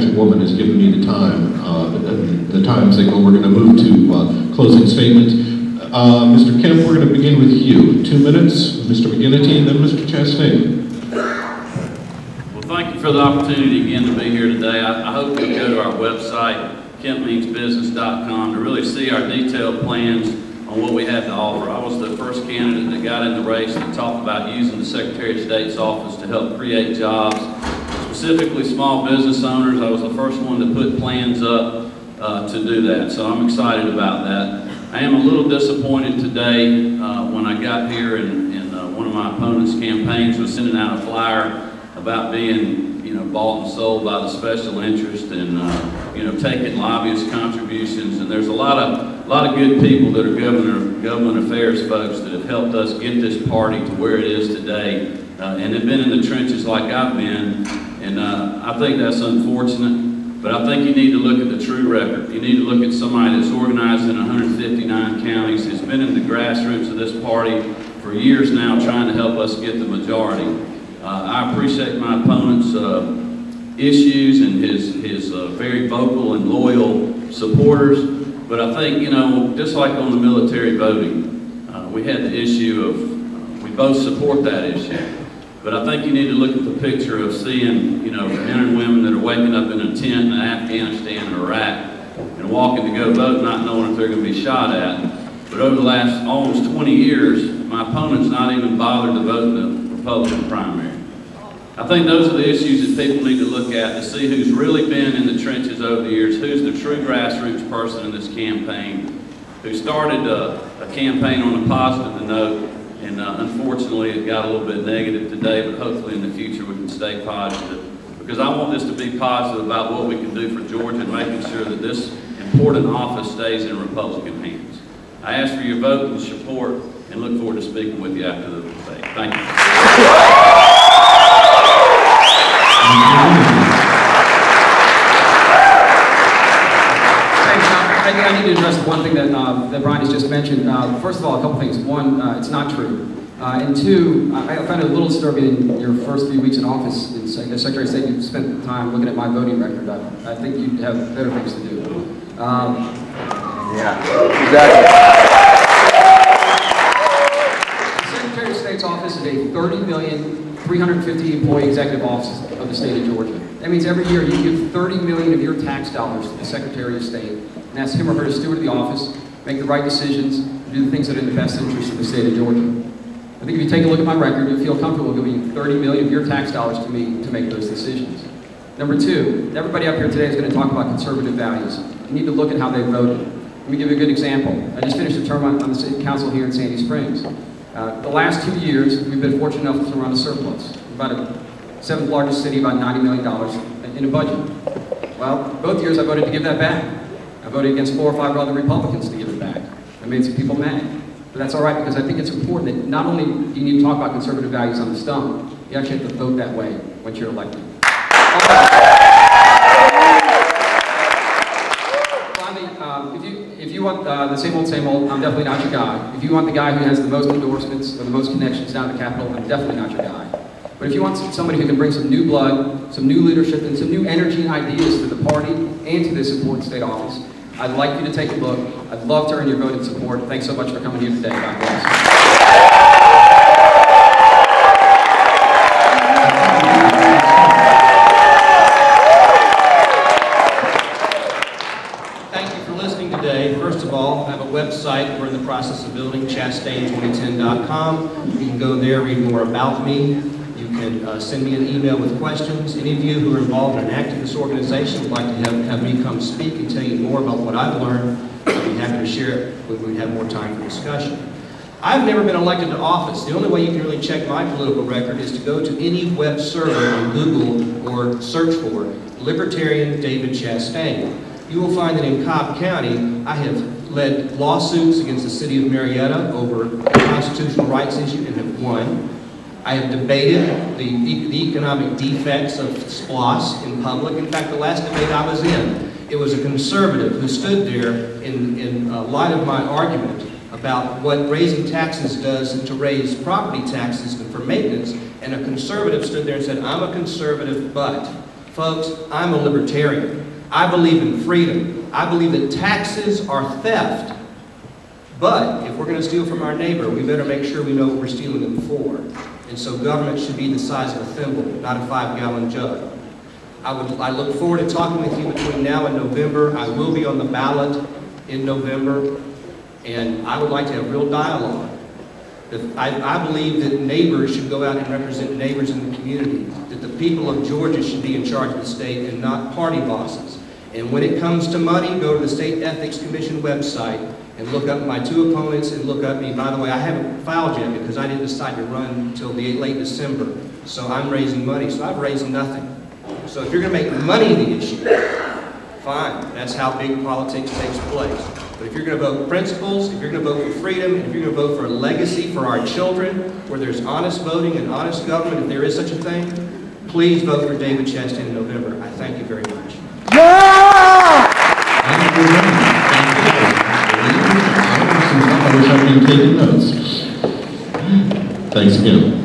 Councilwoman has given me the time, the time signal. We're going to move to closing statements. Mr. Kemp, we're going to begin with you. 2 minutes, Mr. McGinnity, and then Mr. Chastain. Well, thank you for the opportunity again to be here today. I hope you'll go to our website, kempmeansbusiness.com, to really see our detailed plans on what we had to offer. I was the first candidate that got in the race that talked about using the Secretary of State's office to help create jobs, specifically small business owners. I was the first one to put plans up to do that, so I'm excited about that. I am a little disappointed today when I got here and one of my opponent's campaigns was sending out a flyer about being, bought and sold by the special interest and, taking lobbyist contributions. And there's a lot of good people that are government affairs folks that have helped us get this party to where it is today, and have been in the trenches like I've been. And I think that's unfortunate, but I think you need to look at the true record. You need to look at somebody that's organized in 159 counties, has been in the grassroots of this party for years now trying to help us get the majority. I appreciate my opponent's issues and his very vocal and loyal supporters, but I think, just like on the military voting, we had the issue of, we both support that issue, but I think you need to look at the picture of seeing, men and women that are waking up in a tent in Afghanistan or Iraq and walking to go vote not knowing if they're going to be shot at. But over the last almost 20 years, my opponent's not even bothered to vote in the Republican primary. I think those are the issues that people need to look at to see who's really been in the trenches over the years, who's the true grassroots person in this campaign, who started a campaign on a positive note, and unfortunately it got a little bit negative today, but hopefully in the future we can stay positive. Because I want this to be positive about what we can do for Georgia and making sure that this important office stays in Republican hands. I ask for your vote and support and look forward to speaking with you after the debate. Thank you. I need to address the one thing that Brian has just mentioned. First of all, a couple things. One, it's not true. And two, I found it a little disturbing in your first few weeks in office as Secretary of State. You spent time looking at my voting record. I think you'd have better things to do. Yeah, exactly. The Secretary of State's office is a 30 million, 350 employee executive office of the state of Georgia. That means every year you give 30 million of your tax dollars to the Secretary of State, and ask him or her to steward the office, make the right decisions, do the things that are in the best interest of the state of Georgia. I think if you take a look at my record, you'll feel comfortable giving 30 million of your tax dollars to me to make those decisions. Number two, everybody up here today is going to talk about conservative values. You need to look at how they voted. Let me give you a good example. I just finished a term on the city council here in Sandy Springs. The last 2 years, we've been fortunate enough to run a surplus. About a 7th largest city, about $90 million in a budget. Well, both years I voted to give that back. I voted against 4 or 5 other Republicans to give it back. I made some people mad. But that's all right, because I think it's important that not only do you need to talk about conservative values on the stump, you actually have to vote that way once you're elected. Finally, if you want the same old, I'm definitely not your guy. If you want the guy who has the most endorsements or the most connections down to the Capitol, I'm definitely not your guy. But if you want somebody who can bring some new blood, some new leadership, and some new energy and ideas to the party and to this important state office, I'd like you to take a look. I'd love to earn your vote and support. Thanks so much for coming here today. God bless. Thank you for listening today. First of all, I have a website we're in the process of building, chastain2010.com. You can go there, read more about me. You can send me an email with questions. Any of you who are involved in an activist organization would like to have me come speak and tell you more about what I've learned, I'd be happy to share it when we have more time for discussion. I've never been elected to office. The only way you can really check my political record is to go to any web server on Google or search for Libertarian David Chastain. You will find that in Cobb County, I have led lawsuits against the city of Marietta over a constitutional rights issue and have won. I have debated the economic defects of SPLOS in public. In fact, the last debate I was in, it was a conservative who stood there in light of my argument about what raising taxes does to raise property taxes for maintenance, and a conservative stood there and said, I'm a conservative, but. Folks, I'm a libertarian. I believe in freedom. I believe that taxes are theft. But if we're going to steal from our neighbor, we better make sure we know what we're stealing them for. And so government should be the size of a thimble, not a 5-gallon jug. I look forward to talking with you between now and November. I will be on the ballot in November, and I would like to have real dialogue. I believe that neighbors should go out and represent neighbors in the community, that the people of Georgia should be in charge of the state and not party bosses. And when it comes to money, go to the State Ethics Commission website and look up my 2 opponents and look up me. By the way, I haven't filed yet because I didn't decide to run until late December. So I'm raising money, so I've raised nothing. So if you're going to make money the issue, fine. That's how big politics takes place. But if you're going to vote principles, if you're going to vote for freedom, and if you're going to vote for a legacy for our children, where there's honest voting and honest government, if there is such a thing, please vote for David Chastain in November. I thank you very much. Yeah! I wish I could have taken notes. Thanks again.